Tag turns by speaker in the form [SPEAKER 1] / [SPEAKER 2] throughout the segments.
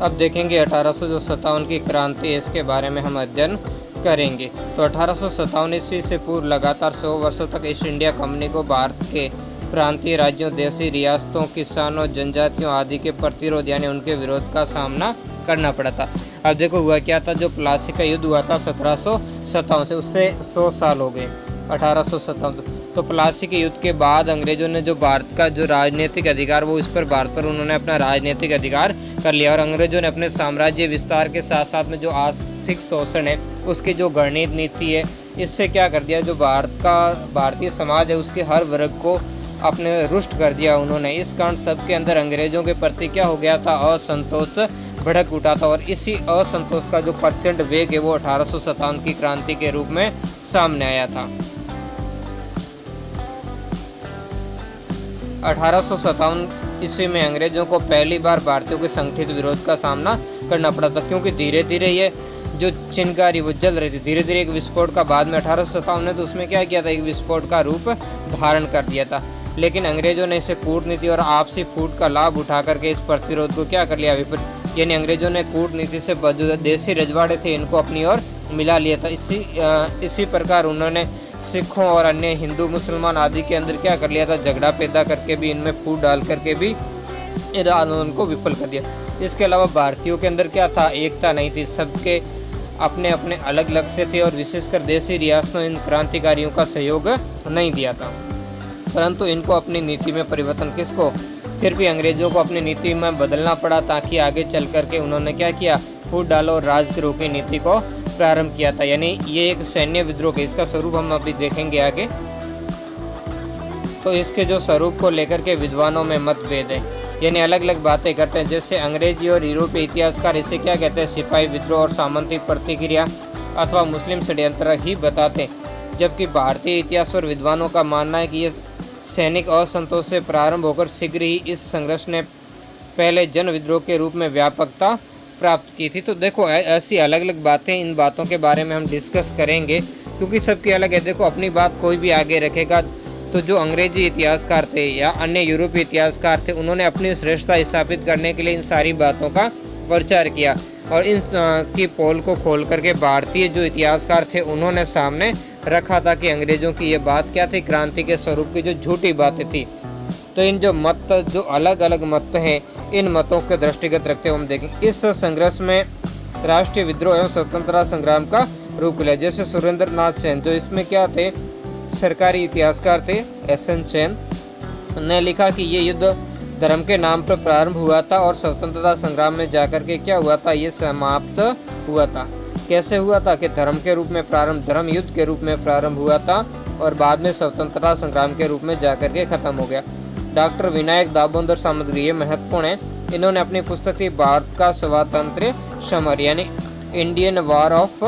[SPEAKER 1] अब देखेंगे 1857 की क्रांति, इसके बारे में हम अध्ययन करेंगे। तो 1857 ईस्वी से पूर्व लगातार 100 वर्षों तक ईस्ट इंडिया कंपनी को भारत के प्रांतीय राज्यों, देशी रियासतों, किसानों, जनजातियों आदि के प्रतिरोध यानी उनके विरोध का सामना करना पड़ा था। अब देखो हुआ क्या था, जो प्लासी का युद्ध हुआ था 1757 से, उससे 100 साल हो गए 1857। तो प्लासी के युद्ध के बाद अंग्रेजों ने जो भारत का जो राजनीतिक अधिकार वो इस पर भारत पर उन्होंने अपना राजनीतिक अधिकार कर लिया, और अंग्रेजों ने अपने साम्राज्य विस्तार के साथ साथ में जो आर्थिक शोषण है उसकी जो गणित नीति है, इससे क्या कर दिया, जो भारतीय समाज है उसके हर वर्ग को अपने रुष्ट कर दिया उन्होंने। इस कारण सबके अंदर अंग्रेजों के प्रति क्या हो गया था, असंतोष भड़क उठा था, और इसी असंतोष का जो प्रचंड वेग है वो 1857 की क्रांति के रूप में सामने आया था। 1857 ईस्वी में अंग्रेजों को पहली बार भारतीयों के संगठित विरोध का सामना करना पड़ा था, क्योंकि धीरे धीरे ये जो चिंगारी वो जल रही थी, धीरे धीरे एक विस्फोट का बाद में 1857 ने तो उसमें क्या किया था, एक विस्फोट का रूप धारण कर दिया था। लेकिन अंग्रेजों ने इसे कूटनीति और आपसी फूट का लाभ उठा करके इस प्रतिरोध को क्या कर लिया, विपरीत, यानी अंग्रेजों ने कूटनीति से जो देशी रजवाड़े थे इनको अपनी ओर मिला लिया था। इसी प्रकार उन्होंने सिखों और अन्य हिंदू मुसलमान आदि के अंदर क्या कर लिया था, झगड़ा पैदा करके भी, इनमें फूट डाल करके भी इस आंदोलन को विफल कर दिया। इसके अलावा भारतीयों के अंदर क्या था, एकता नहीं थी, सबके अपने अपने अलग अलग से थे, और विशेषकर देशी रियासतों इन क्रांतिकारियों का सहयोग नहीं दिया था। परंतु इनको अपनी नीति में परिवर्तन किसको, फिर भी अंग्रेजों को अपनी नीति में बदलना पड़ा, ताकि आगे चल करके उन्होंने क्या किया, फूट डालो और राजद्रोह की नीति को प्रारंभ किया था। यानी ये एक सैन्य विद्रोह है, इसका स्वरूप हम अभी देखेंगे आगे। तो इसके जो स्वरूप को लेकर के विद्वानों में मतभेद है, यानी अलग अलग बातें करते हैं। जैसे अंग्रेजी और यूरोपीय इतिहासकार इसे क्या कहते हैं, सिपाही विद्रोह और सामंती प्रतिक्रिया अथवा मुस्लिम षड्यंत्र ही बताते हैं, जबकि भारतीय इतिहास और विद्वानों का मानना है कि ये सैनिक असंतोष से प्रारंभ होकर शीघ्र ही इस संघर्ष ने पहले जन विद्रोह के रूप में व्यापकता प्राप्त की थी। तो देखो ऐसी अलग अलग बातें, इन बातों के बारे में हम डिस्कस करेंगे, क्योंकि सबकी अलग है। देखो अपनी बात कोई भी आगे रखेगा, तो जो अंग्रेजी इतिहासकार थे या अन्य यूरोपीय इतिहासकार थे, उन्होंने अपनी श्रेष्ठता स्थापित करने के लिए इन सारी बातों का प्रचार किया, और इन की पोल को खोल करके भारतीय जो इतिहासकार थे उन्होंने सामने रखा था कि अंग्रेजों की ये बात क्या थी, क्रांति के स्वरूप की जो झूठी बातें थी। तो इन जो मत, जो अलग अलग मत हैं, इन मतों के दृष्टिगत रखते हुए हम देखें इस संघर्ष में राष्ट्रीय विद्रोह एवं स्वतंत्रता संग्राम का रूप लिया। जैसे सुरेंद्र नाथ सेन, जो इसमें क्या थे, सरकारी इतिहासकार थे, SN सेन ने लिखा कि ये युद्ध धर्म के नाम पर प्रारंभ हुआ था और स्वतंत्रता संग्राम में जाकर के क्या हुआ था, ये समाप्त हुआ था। कैसे हुआ था कि धर्म के रूप में प्रारंभ, धर्म युद्ध के रूप में प्रारंभ हुआ था और बाद में स्वतंत्रता संग्राम के रूप में जाकर के खत्म हो गया। डॉक्टर विनायक दामोदर सामग्री ये महत्वपूर्ण है, इन्होंने अपनी पुस्तक थी भारत का स्वातंत्र्य समर, यानी इंडियन वॉर ऑफ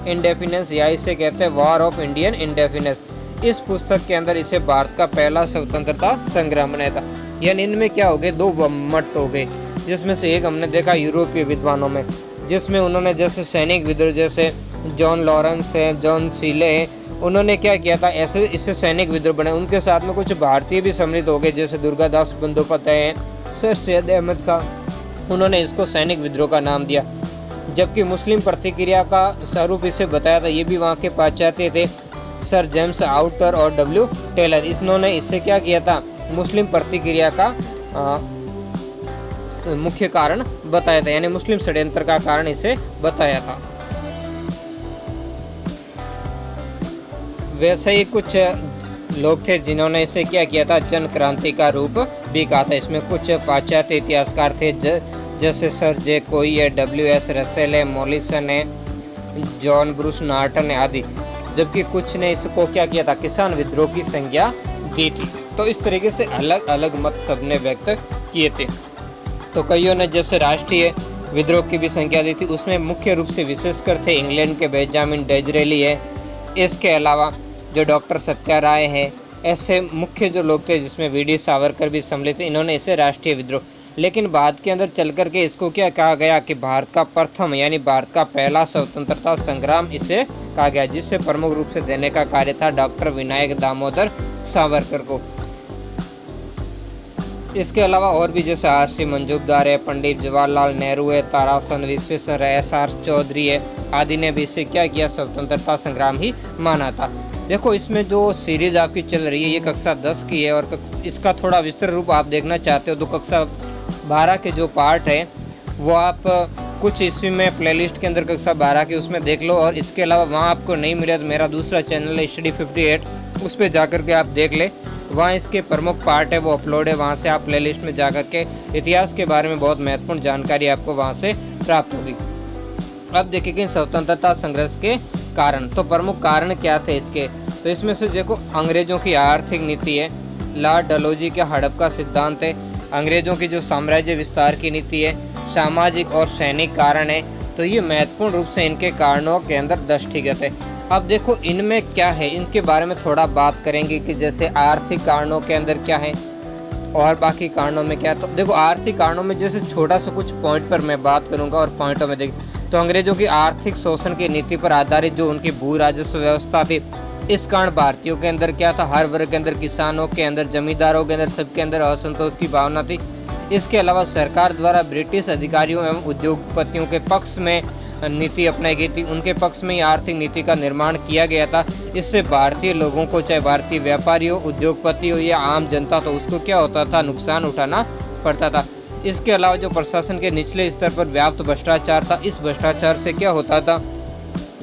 [SPEAKER 1] इंडिपेंडेंस, या इसे कहते हैं वॉर ऑफ इंडियन इंडिपेंडेंस। इस पुस्तक के अंदर इसे भारत का पहला स्वतंत्रता संग्राम बनाया था। यानी इनमें क्या हो गए, दो मत हो गए, जिसमें से एक हमने देखा यूरोपीय विद्वानों में, जिसमें उन्होंने जैसे सैनिक विद्रोह, जैसे जॉन लॉरेंस है, जॉन सीले है, उन्होंने क्या किया था, ऐसे इससे सैनिक विद्रोह बने। उनके साथ में कुछ भारतीय भी सम्मिलित हो गए, जैसे दुर्गादास बंदोपाध्याय हैं, सर सैयद अहमद खां, उन्होंने इसको सैनिक विद्रोह का नाम दिया। जबकि मुस्लिम प्रतिक्रिया का स्वरूप इसे बताया था, ये भी वहाँ के पाश्चात्य थे, सर जेम्स आउटर और W टेलर, इन्होंने इससे क्या किया था, मुस्लिम प्रतिक्रिया का मुख्य कारण बताया था, यानी मुस्लिम षड्यंत्र का कारण इसे बताया था। वैसे ही कुछ लोग थे जिन्होंने इसे क्या किया था, जन क्रांति का रूप भी कहा था। इसमें कुछ पाश्चात्य इतिहासकार थे, जैसे सर जे कोई है, W.S. रसेल है, मॉलिसन है, जॉन ब्रूस नॉर्टन है आदि। जबकि कुछ ने इसको क्या किया था, किसान विद्रोह की संज्ञा दी थी। तो इस तरीके से अलग अलग मत सबने व्यक्त किए थे। तो कईयों ने जैसे राष्ट्रीय विद्रोह की भी संज्ञा दी थी, उसमें मुख्य रूप से विशेषकर थे इंग्लैंड के बेंजामिन डिज़रेली है, इसके अलावा जो डॉक्टर सत्याराय है, ऐसे मुख्य जो लोग थे, जिसमें V.D. सावरकर भी सम्मिलित थे, इन्होंने इसे राष्ट्रीय विद्रोह। लेकिन बाद के अंदर चल कर के इसको क्या कहा गया कि भारत का प्रथम, यानी भारत का पहला स्वतंत्रता संग्राम इसे कहा गया, जिससे प्रमुख रूप से देने का कार्य था डॉक्टर विनायक दामोदर सावरकर को। इसके अलावा और भी जैसे आर.सी. मंजूमदार है, पंडित जवाहरलाल नेहरू है, ताराचंद विश्वेश्वर है, एस.आर. चौधरी है, आदि ने भी इसे क्या किया, स्वतंत्रता संग्राम ही माना था। देखो इसमें जो सीरीज़ आपकी चल रही है ये कक्षा 10 की है और इसका थोड़ा विस्तृत रूप आप देखना चाहते हो तो कक्षा 12 के जो पार्ट है वो आप कुछ ईस्वी में प्लेलिस्ट के अंदर कक्षा 12 की उसमें देख लो, और इसके अलावा वहाँ आपको नहीं मिले तो मेरा दूसरा चैनल है स्टडी 58, उस पर जा के आप देख ले, वहाँ इसके प्रमुख पार्ट है वो अपलोड है, वहाँ से आप प्लेलिस्ट में जा के इतिहास के बारे में बहुत महत्वपूर्ण जानकारी आपको वहाँ से प्राप्त होगी। अब देखेंगे स्वतंत्रता संघर्ष के कारण, तो प्रमुख कारण क्या थे इसके, तो इसमें से देखो अंग्रेजों की आर्थिक नीति है, लॉर्ड डलहौजी के हड़प का सिद्धांत है, अंग्रेजों की जो साम्राज्य विस्तार की नीति है, सामाजिक और सैनिक कारण है। तो ये महत्वपूर्ण रूप से इनके कारणों के अंदर दृष्टिगत है। अब देखो इनमें क्या है, इनके बारे में थोड़ा बात करेंगे कि जैसे आर्थिक कारणों के अंदर क्या है और बाकी कारणों में क्या है। तो देखो आर्थिक कारणों में जैसे छोटा सा कुछ पॉइंट पर मैं बात करूंगा और पॉइंटों में देख, तो अंग्रेजों की आर्थिक शोषण की नीति पर आधारित जो उनकी भू राजस्व व्यवस्था थी, इस कारण भारतीयों के अंदर क्या था, हर वर्ग के अंदर, किसानों के अंदर, जमींदारों के अंदर, सबके अंदर असंतोष की भावना थी। इसके अलावा सरकार द्वारा ब्रिटिश अधिकारियों एवं उद्योगपतियों के पक्ष में नीति अपनाई गई थी, उनके पक्ष में ही आर्थिक नीति का निर्माण किया गया था। इससे भारतीय लोगों को, चाहे भारतीय व्यापारियों, उद्योगपतियों या आम जनता, तो उसको क्या होता था, नुकसान उठाना पड़ता था। इसके अलावा जो प्रशासन के निचले स्तर पर व्याप्त भ्रष्टाचार था, इस भ्रष्टाचार से क्या होता था,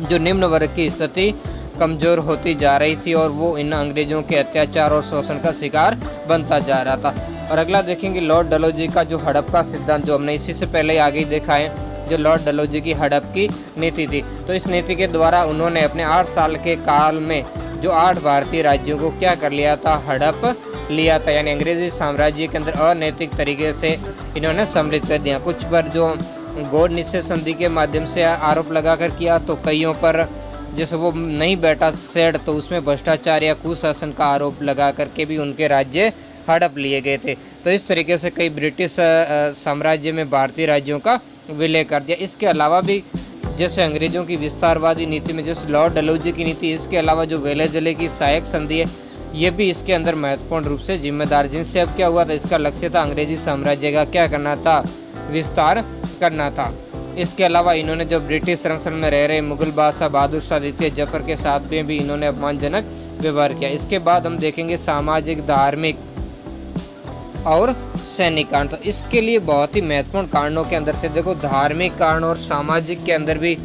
[SPEAKER 1] जो निम्न वर्ग की स्थिति कमज़ोर होती जा रही थी और वो इन अंग्रेजों के अत्याचार और शोषण का शिकार बनता जा रहा था। और अगला देखेंगे लॉर्ड डलहौजी का जो हड़प का सिद्धांत, जो हमने इसी से पहले आगे ही देखा है, जो लॉर्ड डलहौजी की हड़प की नीति थी। तो इस नीति के द्वारा उन्होंने अपने 8 साल के काल में जो 8 भारतीय राज्यों को क्या कर लिया था, हड़प लिया था, यानी अंग्रेजी साम्राज्य के अंदर अनैतिक तरीके से इन्होंने सम्मिलित कर दिया। कुछ पर जो गौड़ निषेध संधि के माध्यम से आरोप लगाकर किया, तो कईयों पर जैसे वो नहीं बैठा सेड, तो उसमें भ्रष्टाचार या कुशासन का आरोप लगा करके भी उनके राज्य हड़प लिए गए थे। तो इस तरीके से कई ब्रिटिश साम्राज्य में भारतीय राज्यों का विलय कर दिया। इसके अलावा भी जैसे अंग्रेजों की विस्तारवादी नीति में जैसे लॉर्ड डलहौजी की नीति, इसके अलावा जो वेले जले की सहायक संधि है, ये भी इसके अंदर महत्वपूर्ण रूप से जिम्मेदार, जिनसे अब क्या हुआ था, इसका लक्ष्य था अंग्रेजी साम्राज्य का क्या करना था, विस्तार करना था। इसके अलावा इन्होंने जो ब्रिटिश संरक्षण में रह रहे मुगल बादशाह बहादुर शाह द्वितीय जफर के साथ में भी इन्होंने अपमानजनक व्यवहार किया। इसके बाद हम देखेंगे सामाजिक, धार्मिक और सैनिक कारण। तो इसके लिए बहुत ही महत्वपूर्ण कारणों के अंदर थे। देखो धार्मिक कारण और सामाजिक के अंदर भी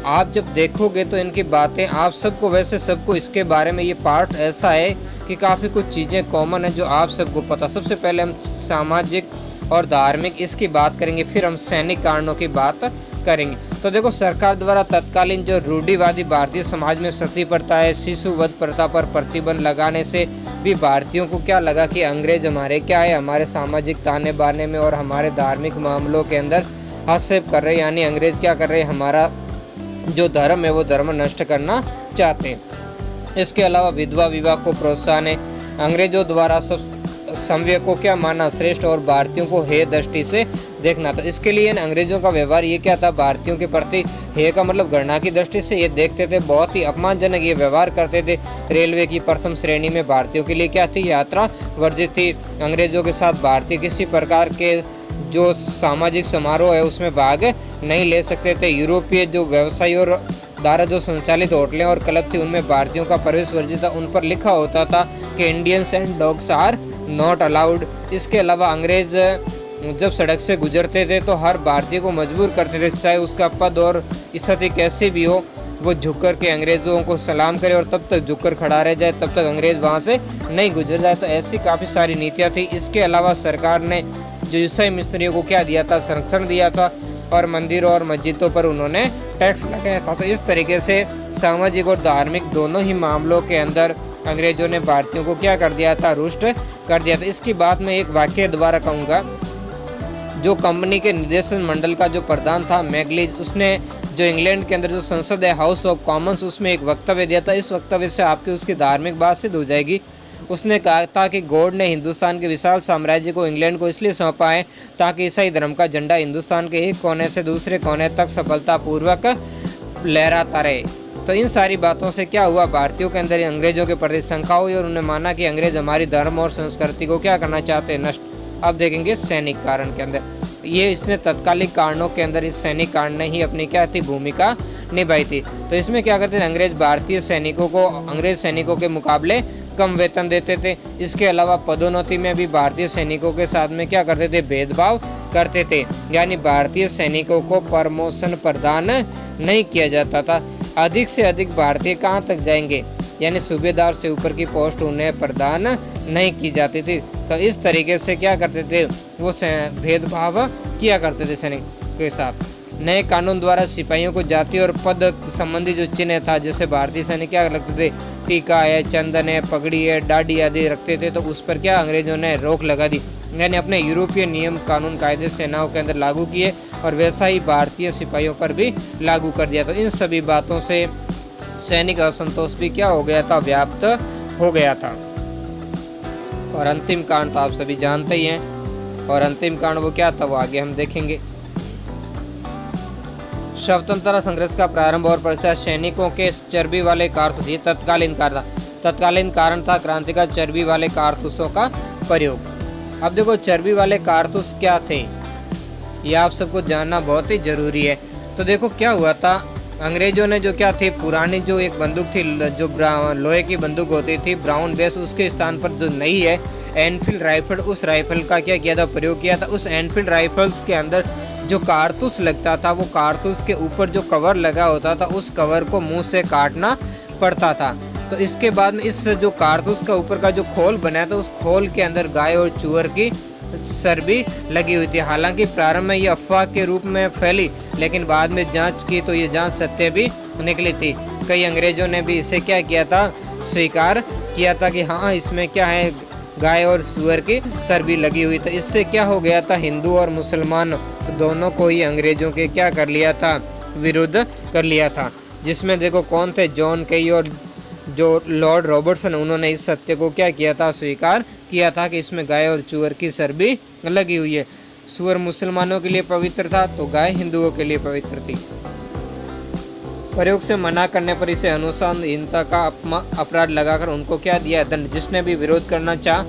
[SPEAKER 1] आप जब देखोगे तो इनकी बातें आप सबको, वैसे सबको इसके बारे में ये पार्ट ऐसा है कि काफ़ी कुछ चीज़ें कॉमन है जो आप सबको पता। सबसे पहले हम सामाजिक और धार्मिक इसकी बात करेंगे, फिर हम सैनिक कारणों की बात करेंगे। तो देखो सरकार द्वारा तत्कालीन जो रूढ़िवादी भारतीय समाज में सती प्रथा है, शिशुवध प्रथा पर प्रतिबंध लगाने से भी भारतीयों को क्या लगा कि अंग्रेज हमारे क्या है, हमारे सामाजिक ताने बाने में और हमारे धार्मिक मामलों के अंदर हस्तक्षेप कर रहे हैं, यानी अंग्रेज क्या कर रहे हैं, हमारा जो धर्म है वो धर्म नष्ट करना चाहते हैं। इसके अलावा विधवा विवाह को प्रोत्साहन है, अंग्रेजों द्वारा सब समव्य को क्या माना श्रेष्ठ और भारतीयों को हेय दृष्टि से देखना। तो इसके लिए अंग्रेजों का व्यवहार ये क्या था, भारतीयों के प्रति हेय का मतलब घृणा की दृष्टि से ये देखते थे, बहुत ही अपमानजनक ये व्यवहार करते थे। रेलवे की प्रथम श्रेणी में भारतीयों के लिए क्या थी, यात्रा वर्जित थी। अंग्रेजों के साथ भारतीय किसी प्रकार के जो सामाजिक समारोह है उसमें भाग नहीं ले सकते थे। यूरोपीय जो व्यवसायी और द्वारा जो संचालित होटलें और क्लब थी उनमें भारतीयों का प्रवेश वर्जित था, उन पर लिखा होता था कि Indians and dogs are not allowed. इसके अलावा अंग्रेज जब सड़क से गुजरते थे तो हर भारतीय को मजबूर करते थे, चाहे उसका पद और स्थिति कैसी भी हो, वो झुक कर के अंग्रेज़ों को सलाम करे और तब तक झुक कर खड़ा रह जाए, तब तक अंग्रेज वहाँ से नहीं गुजर जाए। तो ऐसी काफ़ी सारी नीतियाँ थी। इसके अलावा सरकार ने जो ईसाई मिस्त्रियों को क्या दिया था, संरक्षण दिया था, और मंदिरों और मस्जिदों पर उन्होंने टैक्स लगाया था। तो इस तरीके से सामाजिक और धार्मिक दोनों ही मामलों के अंदर अंग्रेजों ने भारतीयों को क्या कर दिया था, रुष्ट कर दिया था। इसकी बात मैं एक वाक्य द्वारा कहूँगा। जो कंपनी के निदेशन मंडल का जो प्रधान था मैगलीज, उसने जो इंग्लैंड के अंदर जो संसद है हाउस ऑफ कॉमन्स, उसमें एक वक्तव्य दिया था। इस वक्तव्य से आपकी उसकी धार्मिक बात सिद्ध हो जाएगी। उसने कहा था कि गॉड ने हिंदुस्तान के विशाल साम्राज्य को इंग्लैंड को इसलिए सौंपा है ताकि ईसाई धर्म का झंडा हिंदुस्तान के एक कोने से दूसरे कोने तक सफलतापूर्वक लहराता रहे। तो इन सारी बातों से क्या हुआ, भारतीयों के अंदर अंग्रेजों के प्रति शंका हुई और उन्हें माना कि अंग्रेज हमारी धर्म और संस्कृति को क्या करना चाहते हैं, नष्ट अब देखेंगे सैनिक कारण के अंदर, ये इसने तत्कालिक कारणों के अंदर इस सैनिक कारण ने ही अपनी क्या थी भूमिका निभाई थी। तो इसमें क्या करते थे, अंग्रेज भारतीय सैनिकों को अंग्रेज सैनिकों के मुकाबले कम वेतन देते थे। इसके अलावा पदोन्नति में भी भारतीय सैनिकों के साथ में क्या करते थे, भेदभाव करते थे, यानी भारतीय सैनिकों को प्रमोशन प्रदान नहीं किया जाता था। अधिक से अधिक भारतीय कहाँ तक जाएंगे, यानी सूबेदार से ऊपर की पोस्ट उन्हें प्रदान नहीं की जाती थी। तो इस तरीके से क्या करते थे, वो भेदभाव किया करते थे सैनिक के साथ। नए कानून द्वारा सिपाहियों को जाति और पद संबंधी जो चिन्ह था, जैसे भारतीय सैनिक क्या लगते थे, टीका है, चंदन है, पगड़ी है, दाढ़ी आदि रखते थे, तो उस पर क्या अंग्रेजों ने रोक लगा दी, यानी अपने यूरोपीय नियम कानून कायदे सेनाओं के अंदर लागू किए और वैसा ही भारतीय सिपाहियों पर भी लागू कर दिया। तो इन सभी बातों से सैनिक असंतोष भी क्या हो गया था, व्याप्त हो गया था। और अंतिम कारण तो आप सभी जानते ही हैं, और अंतिम कारण वो क्या था वो आगे हम देखेंगे। स्वतंत्रता संघर्ष का प्रारंभ और पश्चात सैनिकों के चर्बी वाले कारतूस, ये तत्कालीन कारण था। तत्कालीन कारण था क्रांति का चर्बी वाले कारतूसों का प्रयोग। अब देखो चर्बी वाले कारतूस क्या थे, ये आप सबको जानना बहुत ही जरूरी है। तो देखो क्या हुआ था, अंग्रेजों ने जो क्या थी, पुरानी जो एक बंदूक थी, जो लोहे की बंदूक होती थी ब्राउन बेस, उसके स्थान पर जो नई है एनफील्ड राइफल, उस राइफल का क्या किया था, प्रयोग किया था। उस एनफील्ड राइफल्स के अंदर जो कारतूस लगता था, वो कारतूस के ऊपर जो कवर लगा होता था, उस कवर को मुंह से काटना पड़ता था। तो इसके बाद में इस जो कारतूस का ऊपर का जो खोल बनाया था, उस खोल के अंदर गाय और चूअर की चर्बी लगी हुई थी। हालांकि प्रारंभ में ये अफवाह के रूप में फैली, लेकिन बाद में जांच की तो ये जांच सत्य भी निकली थी। कई अंग्रेजों ने भी इसे क्या किया था, स्वीकार किया था कि हाँ इसमें क्या है, गाय और सूअर की चर्बी लगी हुई। तो इससे क्या हो गया था, हिंदू और मुसलमान दोनों को ही अंग्रेजों के क्या कर लिया था, विरुद्ध कर लिया था। जिसमें देखो कौन थे, जॉन केई और जो लॉर्ड रॉबर्टसन, उन्होंने इस सत्य को क्या किया था, स्वीकार किया था कि इसमें गाय और चूअर की चर्बी लगी हुई है। सूअर मुसलमानों के लिए पवित्र था, तो गाय हिंदुओं के लिए पवित्र थी। प्रयोग से मना करने पर इसे अनुशासनहीनता का अपराध लगाकर उनको क्या दिया, दंड। जिसने भी विरोध करना चाहा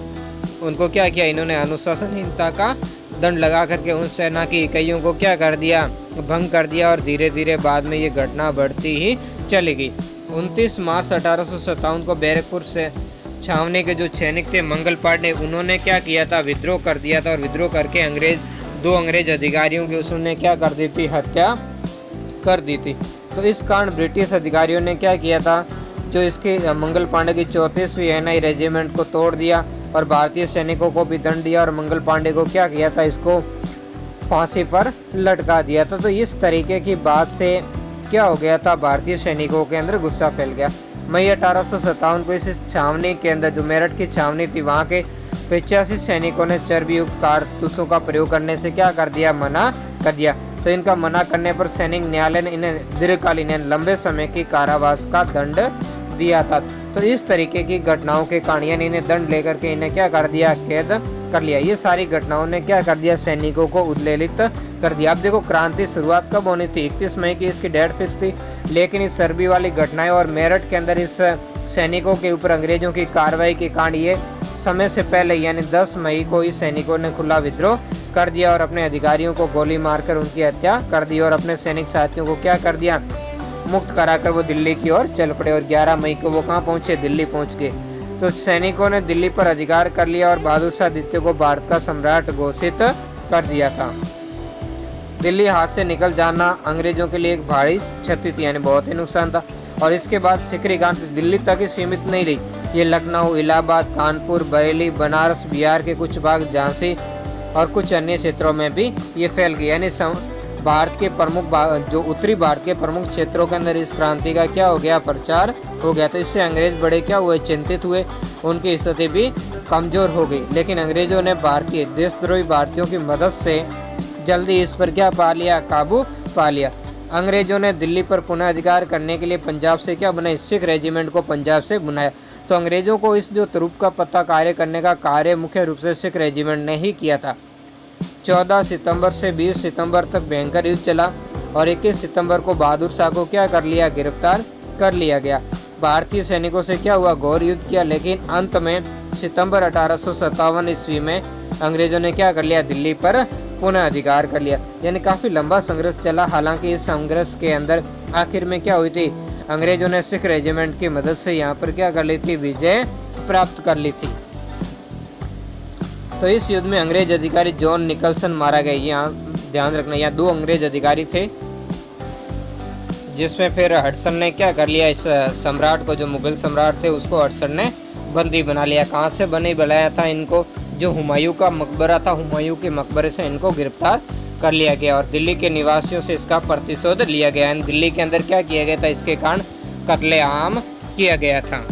[SPEAKER 1] उनको क्या किया, इन्होंने अनुशासनहीनता का दंड लगा करके उन सेना की इकाइयों को क्या कर दिया, भंग कर दिया। और धीरे धीरे बाद में ये घटना बढ़ती ही चली गई। 29 मार्च 1857 को बैरकपुर से छावनी के जो सैनिक थे मंगल पांडे, उन्होंने क्या किया था, विद्रोह कर दिया था। और विद्रोह करके दो अंग्रेज अधिकारियों की उसने क्या कर दी थी, हत्या कर दी थी। तो इस कारण ब्रिटिश अधिकारियों ने क्या किया था, जो इसके मंगल पांडे की 34वीं NI रेजिमेंट को तोड़ दिया और भारतीय सैनिकों को भी दंड दिया और मंगल पांडे को क्या किया था, इसको फांसी पर लटका दिया था। तो इस तरीके की बात से क्या हो गया था, भारतीय सैनिकों के अंदर गुस्सा फैल गया। मई 1857 को इस छावनी के अंदर, जो मेरठ की छावनी थी, वहाँ के 85 सैनिकों ने चर्बी युक्त कारतूसों का प्रयोग करने से क्या कर दिया, मना कर दिया। तो इनका मना करने पर सैनिक न्यायालय ने इन्हें दीर्घकालीन लंबे समय की कारावास का दंड दिया था। तो इस तरीके की घटनाओं के कारण यानी इन्हें दंड लेकर के इन्हें क्या कर दिया, कैद कर लिया। ये सारी घटनाओं ने क्या कर दिया, सैनिकों को उद्वेलित कर दिया। अब देखो क्रांति शुरुआत कब होनी थी, 31 मई की इसकी डेट फिक्स थी, लेकिन इस चर्बी वाली घटनाएं और मेरठ के अंदर इस सैनिकों के ऊपर अंग्रेजों की कार्रवाई के कारण ये समय से पहले यानी 10 मई को इस सैनिकों ने खुला विद्रोह कर दिया और अपने अधिकारियों को गोली मारकर उनकी हत्या कर दी और अपने सैनिक साथियों को क्या कर दिया, मुक्त कराकर वो दिल्ली की ओर चल पड़े। और 11 मई को वो कहाँ पहुँचे, दिल्ली पहुँच गए। तो सैनिकों ने दिल्ली पर अधिकार कर लिया और बहादुर शाह द्वितीय को भारत का सम्राट घोषित कर दिया था। दिल्ली हाथ से निकल जाना अंग्रेजों के लिए एक भारी क्षति थी, यानी बहुत ही नुकसान था। और इसके बाद सिकरी क्रांति दिल्ली तक ही सीमित नहीं रही, ये लखनऊ, इलाहाबाद, कानपुर, बरेली, बनारस, बिहार के कुछ भाग, झांसी और कुछ अन्य क्षेत्रों में भी ये फैल गई। यानी भारत के प्रमुख जो उत्तरी भारत के प्रमुख क्षेत्रों के अंदर इस क्रांति का क्या हो गया, प्रचार हो गया। तो इससे अंग्रेज बड़े क्या हुए, चिंतित हुए, उनकी स्थिति भी कमजोर हो गई। लेकिन अंग्रेजों ने भारतीय देशद्रोही भारतीयों की मदद से जल्दी इस पर क्या पा लिया, काबू पा लिया। अंग्रेजों ने दिल्ली पर पुनः अधिकार करने के लिए पंजाब से क्या बनाई, सिख रेजिमेंट को पंजाब से बुलाया। तो अंग्रेजों को इस जो तुरुप का पत्ता कार्य करने का कार्य मुख्य रूप से सिख रेजिमेंट ने ही किया था। 14 सितंबर से 20 सितंबर तक भयंकर युद्ध चला और 21 सितंबर को बहादुर शाह को क्या कर लिया, गिरफ्तार कर लिया गया। भारतीय सैनिकों से क्या हुआ, घोर युद्ध किया, लेकिन अंत में सितंबर 1857 ईस्वी में अंग्रेजों ने क्या कर लिया, दिल्ली पर पुनः अधिकार कर लिया। यानी काफ़ी लंबा संघर्ष चला। हालांकि इस संघर्ष के अंदर आखिर में क्या हुई थी, अंग्रेजों ने सिख रेजिमेंट की मदद से यहाँ पर क्या कर ली थी, विजय प्राप्त कर ली थी। तो इस युद्ध में अंग्रेज अधिकारी जॉन निकलसन मारा गया। यहाँ ध्यान रखना, यहाँ 2 अंग्रेज अधिकारी थे, जिसमें फिर हडसन ने क्या कर लिया, इस सम्राट को, जो मुगल सम्राट थे उसको हडसन ने बंदी बना लिया। कहाँ से बंदी बनाया था इनको, जो हुमायूं का मकबरा था, हुमायूं के मकबरे से इनको गिरफ्तार कर लिया गया और दिल्ली के निवासियों से इसका प्रतिशोध लिया गया। दिल्ली के अंदर क्या किया गया था, इसके कारण कत्लेआम किया गया था।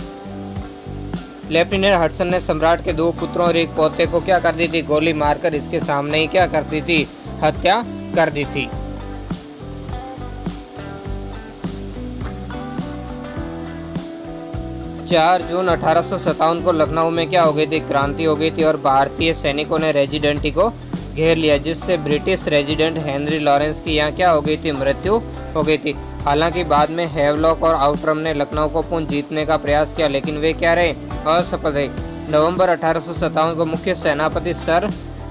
[SPEAKER 1] लेफ्टिनेंट हडसन ने सम्राट के 2 पुत्रों और 1 पोते को क्या कर दी थी, गोली मारकर इसके सामने ही क्या कर दी थी, हत्या कर दी थी। चार जून 1857 को लखनऊ में क्या हो गई थी, क्रांति हो गई थी और भारतीय सैनिकों ने रेजिडेंटी को घेर लिया, जिससे ब्रिटिश रेजिडेंट हेनरी लॉरेंस की यहाँ क्या हो गई थी, मृत्यु हो गई थी। हालांकि बाद में हैवलॉक और आउटरम ने लखनऊ को पुनः जीतने का प्रयास किया, लेकिन वे क्या रहे, असफल रहे। नवंबर 1857 को मुख्य सेनापति सर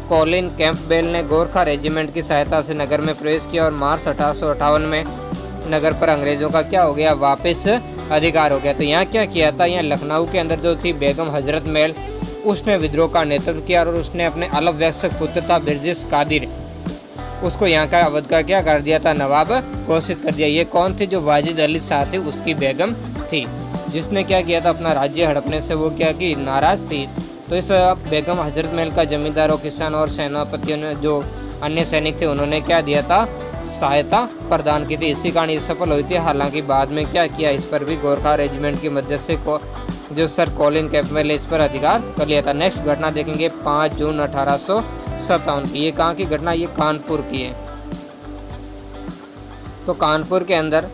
[SPEAKER 1] कॉलिन कैंपबेल ने गोरखा रेजिमेंट की सहायता से नगर में प्रवेश किया और मार्च 1858 में नगर पर अंग्रेजों का क्या हो गया, वापस अधिकार हो गया। तो यहाँ क्या किया था, यहाँ लखनऊ के अंदर जो थी बेगम हजरत महल, उसने विद्रोह का नेतृत्व किया और उसने अपने अल्पवयस्क पुत्र था बिरजिस कादिर, उसको यहाँ का अवध का क्या कर दिया था, नवाब घोषित कर दिया। ये कौन थी, जो वाजिद अली शाह थी उसकी बेगम थी, जिसने क्या किया था, अपना राज्य हड़पने से वो क्या की नाराज थी। तो इस बेगम हजरत महल का जमींदारों, किसान और सेनापतियों ने, जो अन्य सैनिक थे, उन्होंने क्या दिया था, सहायता प्रदान की थी। इसी कारण ये सफल हुई थी। हालांकि बाद में क्या किया, इस पर भी गोरखा रेजिमेंट की मदद से जो सर कॉलिन कैंपबेल ने इस पर अधिकार कर लिया था। नेक्स्ट घटना देखेंगे 5 जून 1857 की। ये कहाँ की घटना, ये कानपुर की है। तो कानपुर के अंदर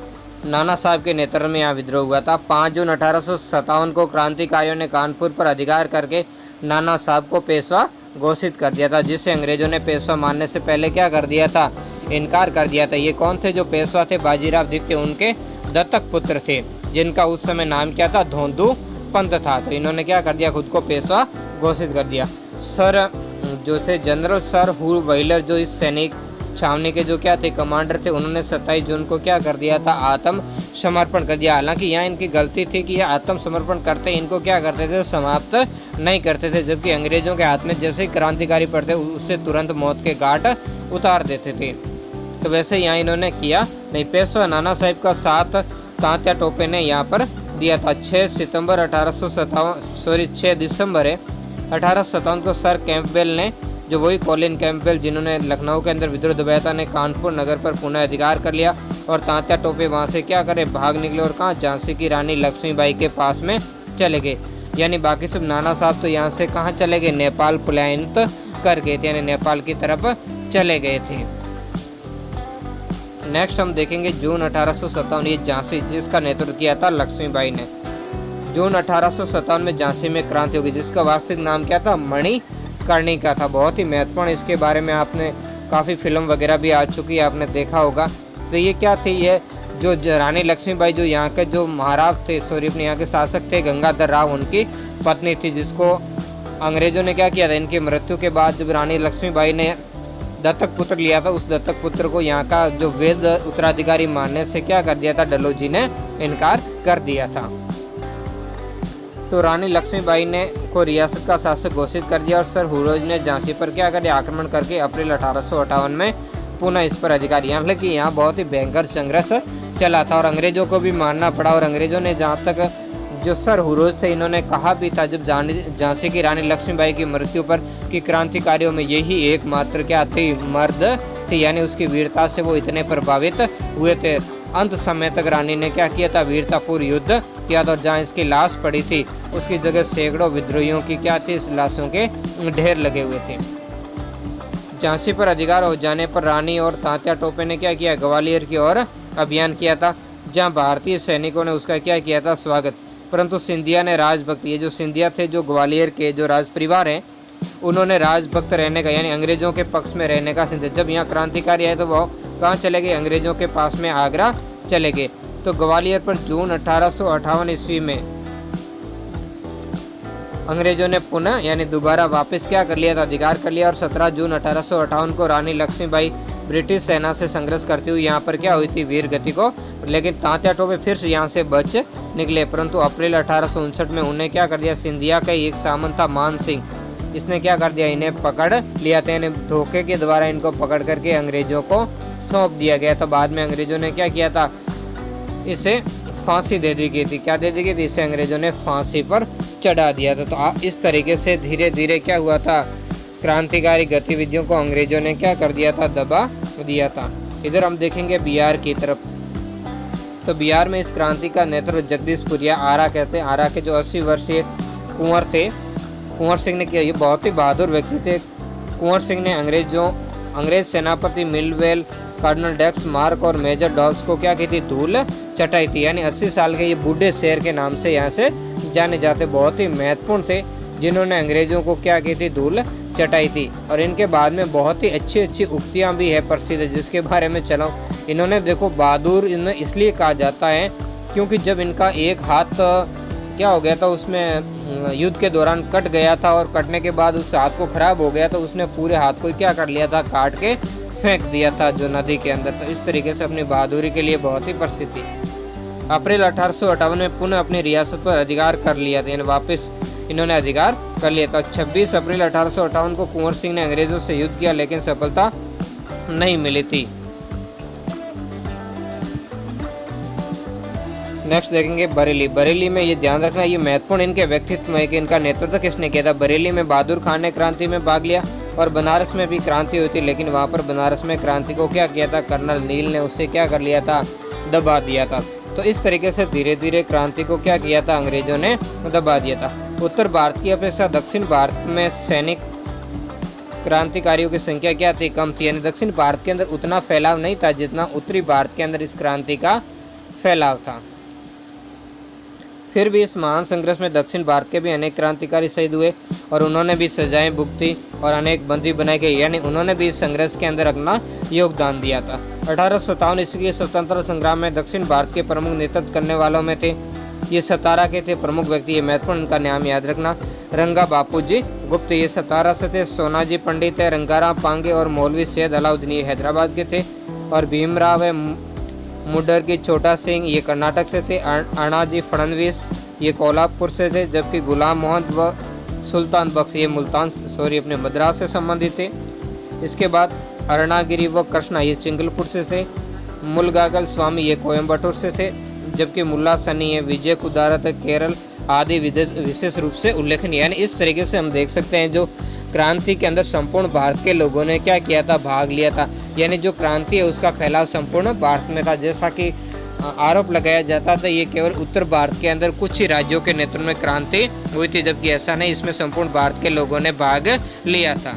[SPEAKER 1] नाना साहब के नेतृत्व में यहाँ विद्रोह हुआ था। 5 जून 1857 को क्रांतिकारियों ने कानपुर पर अधिकार करके नाना साहब को पेशवा घोषित कर दिया था, जिसे अंग्रेजों ने पेशवा मानने से पहले क्या कर दिया था, इनकार कर दिया था। ये कौन थे, जो पेशवा थे, बाजीराव द्वितीय, उनके दत्तक पुत्र थे, जिनका उस समय नाम क्या था, धोंदू पंत था। तो इन्होंने क्या कर दिया, खुद को पेशवा घोषित कर दिया। सर जो थे जनरल सर हू व्हीलर, जो इस सैनिक छावनी के जो क्या थे, कमांडर थे, उन्होंने 27 जून को क्या कर दिया था, आत्म समर्पण कर दिया। हालांकि यहाँ इनकी गलती थी कि ये आत्म समर्पण करते इनको क्या करते थे, समाप्त नहीं करते थे, जबकि अंग्रेजों के हाथ में जैसे ही क्रांतिकारी पड़ते उससे तुरंत मौत के घाट उतार देते थे। तो वैसे यहाँ इन्होंने किया नहीं। पेशवा नाना साहिब का साथ तात्या टोपे ने यहाँ पर दिया था। 6 दिसंबर 1857 को सर कैंपबेल ने, जो वही कॉलिन कैंपबेल जिन्होंने लखनऊ के अंदर विद्रोह दबाया था, ने कानपुर नगर पर पुनः अधिकार कर लिया और तात्या टोपे वहाँ से क्या करे, भाग निकले और कहाँ, झांसी की रानी लक्ष्मीबाई के पास में चले गए। यानी बाकी सब नाना साहब तो यहाँ से कहाँ चले गए, नेपाल पलायन कर गए थे, यानी नेपाल की तरफ चले गए थे। नेक्स्ट हम देखेंगे जून 1857, ये झांसी, जिसका नेतृत्व किया था लक्ष्मीबाई ने। जून 1857 में झांसी में क्रांति होगी, जिसका वास्तविक नाम क्या था, मणिकर्णिका था। बहुत ही महत्वपूर्ण, इसके बारे में आपने काफ़ी फिल्म वगैरह भी आ चुकी है, आपने देखा होगा। तो ये क्या थी, ये जो रानी लक्ष्मीबाई, जो यहाँ के जो महाराज थे, सॉरी अपने यहाँ के शासक थे, गंगाधर राव, उनकी पत्नी थी, जिसको अंग्रेजों ने क्या किया था, इनकी मृत्यु के बाद जब रानी लक्ष्मीबाई ने दत्तक पुत्र लिया था, उस दत्तक पुत्र को यहाँ का जो वेद उत्तराधिकारी मानने से क्या कर दिया था, डलहौजी ने इनकार कर दिया था। तो रानी लक्ष्मीबाई ने को रियासत का शासक घोषित कर दिया और सर हुरोज ने झांसी पर क्या कर दिया, आक्रमण करके अप्रैल 1858 में पुनः इस पर अधिकार। हालांकि यहाँ बहुत ही भयंकर संघर्ष चला था और अंग्रेजों को भी मानना पड़ा। और अंग्रेजों ने जहाँ तक जो सर हुरोज थे, इन्होंने कहा भी था जब झांसी की रानी लक्ष्मीबाई की मृत्यु पर कि क्रांतिकारियों में यही एकमात्र क्या थी, मर्द थी, यानी उसकी वीरता से वो इतने प्रभावित हुए थे। अंत समय तक रानी ने क्या किया था, वीरतापूर्ण युद्ध किया था और जहाँ इसकी लाश पड़ी थी उसकी जगह सैकड़ों विद्रोहियों की क्या थी, इस लाशों के ढेर लगे हुए थे। झांसी पर अधिकार हो जाने पर रानी और तात्या टोपे ने क्या किया, ग्वालियर की ओर अभियान किया था, जहाँ भारतीय सैनिकों ने उसका क्या किया था, स्वागत। परंतु सिंधिया ने राजभक्त, ये जो सिंधिया थे, जो ग्वालियर के जो राज परिवार हैं, उन्होंने राजभक्त रहने का, यानी अंग्रेजों के पक्ष में रहने का सिंधिया। जब यहाँ क्रांतिकारी आए तो वो कहाँ चले गए, अंग्रेजों के पास में आगरा चले गए। तो ग्वालियर पर जून 1858 ईस्वी में अंग्रेजों ने पुनः यानी दोबारा वापस क्या कर लिया था, अधिकार कर लिया। और 17 जून 1858 को रानी लक्ष्मीबाई ब्रिटिश सेना से संघर्ष करती हुई यहाँ पर क्या हुई थी, वीर गति को, लेकिन तात्या टोपे फिर से यहाँ से बच निकले। परंतु अप्रैल 1859 में उन्हें क्या कर दिया, सिंधिया का एक सामंत था मान सिंह, इसने क्या कर दिया, इन्हें पकड़ लिया था। यानी धोखे के द्वारा इनको पकड़ करके अंग्रेजों को सौंप दिया गया। तो बाद में अंग्रेजों ने क्या किया था, इसे फांसी दे दी गई थी। क्या दे दी गई थी, इसे अंग्रेजों ने फांसी पर चढ़ा दिया था। तो इस तरीके से धीरे धीरे क्या हुआ था, क्रांतिकारी गतिविधियों को अंग्रेजों ने क्या कर दिया था, दबा दिया था। इधर हम देखेंगे बिहार की तरफ। तो बिहार में इस क्रांति का नेतृत्व जगदीशपुर या आरा कहते हैं, आरा के जो 80 वर्षीय कुंवर थे, कुंवर सिंह ने किया। ये बहुत ही बहादुर व्यक्ति थे। कुंवर सिंह ने अंग्रेज सेनापति मिलवेल, कर्नल डेक्स मार्क और मेजर डॉल्स को क्या की थी, धूल चटाई थी। यानी 80 साल के ये बूढ़े शेर के नाम से यहाँ से जाने जाते, बहुत ही महत्वपूर्ण थे, जिन्होंने अंग्रेजों को क्या की थी, धूल चटाई थी। और इनके बाद में बहुत ही अच्छी अच्छी उक्तियाँ भी है प्रसिद्ध, जिसके बारे में चलो। इन्होंने देखो बहादुर इन्हें इसलिए कहा जाता है क्योंकि जब इनका एक हाथ क्या हो गया था, उसमें युद्ध के दौरान कट गया था, और कटने के बाद उस हाथ को खराब हो गया, तो उसने पूरे हाथ को क्या कर लिया था, काट के फेंक दिया था जो नदी के अंदर। तो इस तरीके से अपनी बहादुरी के लिए बहुत ही प्रसिद्ध थी। अप्रैल 1858 में पुनः अपनी रियासत पर अधिकार कर लिया था, यानी वापस इन्होंने अधिकार कर लिया था। 26 अप्रैल 1858 को कुंवर सिंह ने अंग्रेजों से युद्ध किया, लेकिन सफलता नहीं मिली थी। नेक्स्ट देखेंगे बरेली। बरेली में ये ध्यान रखना, ये महत्वपूर्ण इनके व्यक्तित्व में कि इनका नेतृत्व किसने किया था। बरेली में बहादुर खान ने क्रांति में भाग लिया, और बनारस में भी क्रांति हुई थी, लेकिन वहाँ पर बनारस में क्रांति को क्या किया था, कर्नल नील ने उसे क्या कर लिया था, दबा दिया था। तो इस तरीके से धीरे धीरे क्रांति को क्या किया था, अंग्रेजों ने दबा दिया था। उत्तर भारत की अपेक्षा दक्षिण भारत में सैनिक क्रांतिकारियों की संख्या क्या थी, कम थी। यानी दक्षिण भारत के अंदर उतना फैलाव नहीं था जितना उत्तरी भारत के अंदर इस क्रांति का फैलाव था। फिर भी इस महान संघर्ष में दक्षिण भारत के भी अनेक क्रांतिकारी शहीद हुए, और उन्होंने भी सजाएं भुगती और अनेक बंदी बनाए गए। यानी उन्होंने भी इस संघर्ष के अंदर अपना योगदान दिया था। 1857 ईस्वी के स्वतंत्रता संग्राम में दक्षिण भारत के प्रमुख नेतृत्व करने वालों में थे, ये 17 के थे प्रमुख व्यक्ति। ये महत्वपूर्ण, इनका नाम याद रखना। रंगा बापूजी गुप्त, ये 17 से थे। सोनाजी पंडित है, रंगाराम पांगे और मौलवी सैयद अलाउद्दीन, ये हैदराबाद के थे। और भीमराव है मुडर की छोटा सिंह, ये कर्नाटक से थे। अण्णाजी फडणवीस, ये कोल्हापुर से थे। जबकि गुलाम मोहम्मद व सुल्तान बख्श, ये अपने मद्रास से संबंधित थे। इसके बाद अरुणागिरी व कृष्णा, ये चिंगलपुर से थे। मुलगागल स्वामी, ये कोयम्बटूर से थे। जबकि मुल्ला सनी है विजय कुदारत केरल आदि विशेष रूप से उल्लेखनीय। यानी इस तरीके से हम देख सकते हैं जो क्रांति के अंदर संपूर्ण भारत के लोगों ने क्या किया था, भाग लिया था। यानी जो क्रांति है उसका फैलाव संपूर्ण भारत में था। जैसा कि आरोप लगाया जाता था ये केवल उत्तर भारत के अंदर कुछ ही राज्यों के नेतृत्व में क्रांति हुई थी, जबकि ऐसा नहीं, इसमें संपूर्ण भारत के लोगों ने भाग लिया था।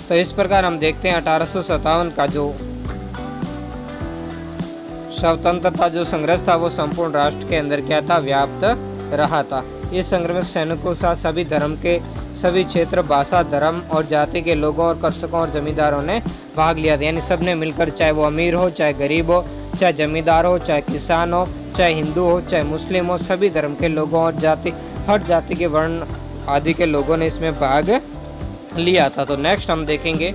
[SPEAKER 1] तो इस प्रकार हम देखते हैं 1857 का जो स्वतंत्रता जो संघर्ष था वो संपूर्ण राष्ट्र के अंदर क्या था, व्याप्त रहा था। इस संघर्ष में सैनिकों के साथ सभी धर्म के सभी क्षेत्र, भाषा, धर्म और जाति के लोगों और कृषकों और जमींदारों ने भाग लिया था। यानी सब ने मिलकर, चाहे वो अमीर हो, चाहे गरीब हो, चाहे जमींदार हो, चाहे किसान हो, चाहे हिंदू हो, चाहे मुस्लिम हो, सभी धर्म के लोगों और जाति, हर जाति के वर्ण आदि के लोगों ने इसमें भाग लिया था। तो नेक्स्ट हम देखेंगे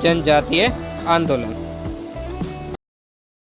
[SPEAKER 1] जनजातीय आंदोलन।